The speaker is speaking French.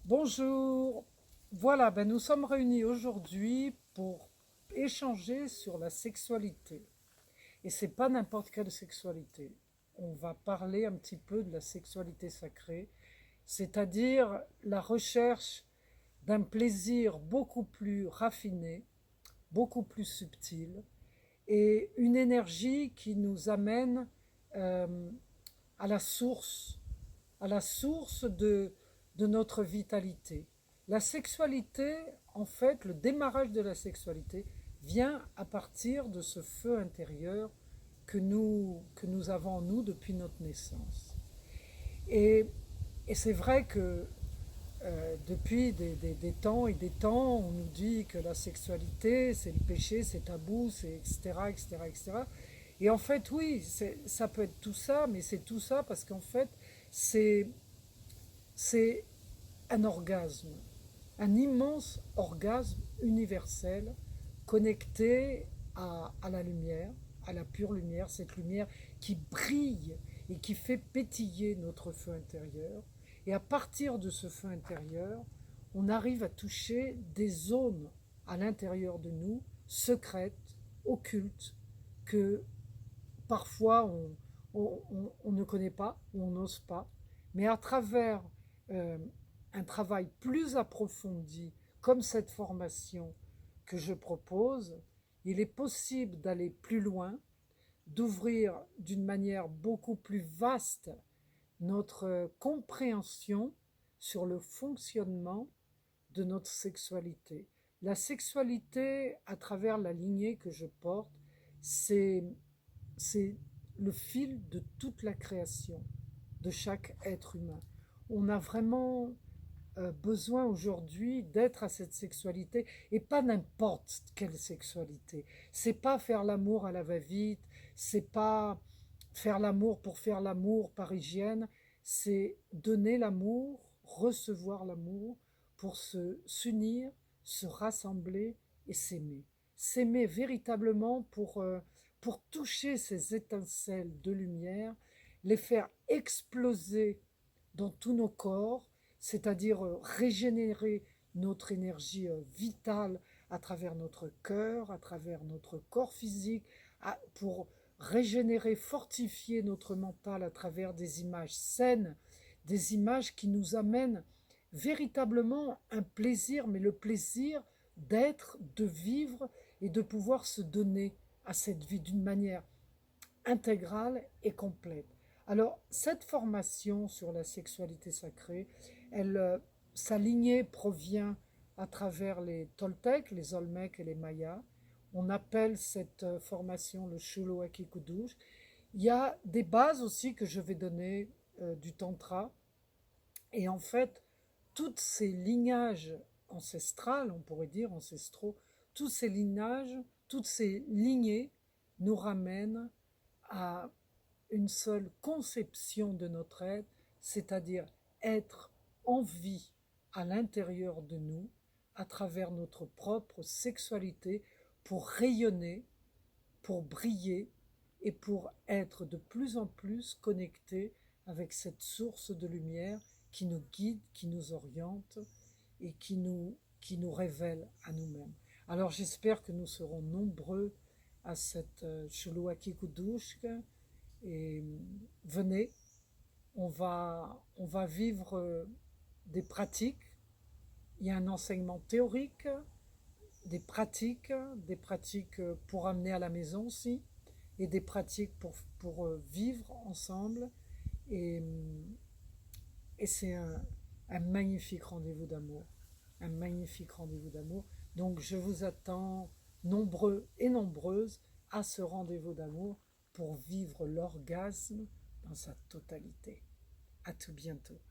Bonjour. Voilà, nous sommes réunis aujourd'hui pour échanger sur la sexualité. Et c'est pas n'importe quelle sexualité. On va parler un petit peu de la sexualité sacrée, c'est-à-dire la recherche d'un plaisir beaucoup plus raffiné, beaucoup plus subtil, et une énergie qui nous amène euh, à à la source de notre vitalité. La sexualité, en fait, le démarrage de la sexualité vient à partir de ce feu intérieur que nous avons en nous depuis notre naissance. Et, et c'est vrai que depuis des temps et des temps, on nous dit que la sexualité, c'est le péché, c'est tabou, c'est etc., etc., etc. Et en fait, oui, ça peut être tout ça, mais c'est tout ça parce qu'en fait, c'est c'est un orgasme, un immense orgasme universel connecté à la lumière, à la pure lumière, cette lumière qui brille et qui fait pétiller notre feu intérieur. Et à partir de ce feu intérieur, on arrive à toucher des zones à l'intérieur de nous, secrètes, occultes, que parfois on ne connaît pas ou on n'ose pas, mais à travers euh, un travail plus approfondi, comme cette formation que je propose, il est possible d'aller plus loin, d'ouvrir d'une manière beaucoup plus vaste notre compréhension sur le fonctionnement de notre sexualité. La sexualité, à travers la lignée que je porte, c'est c'est le fil de toute la création, de chaque être humain. On a vraiment besoin aujourd'hui d'être à cette sexualité et pas n'importe quelle sexualité. C'est pas faire l'amour à la va-vite, c'est pas faire l'amour pour faire l'amour par hygiène, c'est donner l'amour, recevoir l'amour pour s'unir, se rassembler et s'aimer. S'aimer véritablement pour toucher ces étincelles de lumière, les faire exploser dans tous nos corps, c'est-à-dire régénérer notre énergie vitale à travers notre cœur, à travers notre corps physique, pour régénérer, fortifier notre mental à travers des images saines, des images qui nous amènent véritablement un plaisir, mais le plaisir d'être, de vivre et de pouvoir se donner à cette vie d'une manière intégrale et complète. Alors, cette formation sur la sexualité sacrée, sa lignée provient à travers les Toltecs, les Olmecs et les Mayas. On appelle cette formation le Shulo Akikudush. Il y a des bases aussi que je vais donner du Tantra. Et en fait, tous ces lignages ancestrales, on pourrait dire ancestraux, tous ces lignages, toutes ces lignées nous ramènent à une seule conception de notre être, c'est-à-dire être en vie à l'intérieur de nous, à travers notre propre sexualité, pour rayonner, pour briller et pour être de plus en plus connectés avec cette source de lumière qui nous guide, qui nous oriente et qui nous révèle à nous-mêmes. Alors j'espère que nous serons nombreux à cette Chuluaki Kudushk et venez, on va vivre des pratiques. Il y a un enseignement théorique, des pratiques pour amener à la maison aussi, et des pratiques pour vivre ensemble. Et, et c'est un magnifique rendez-vous d'amour. Un magnifique rendez-vous d'amour. Donc je vous attends nombreux et nombreuses à ce rendez-vous d'amour pour vivre l'orgasme dans sa totalité. À tout bientôt.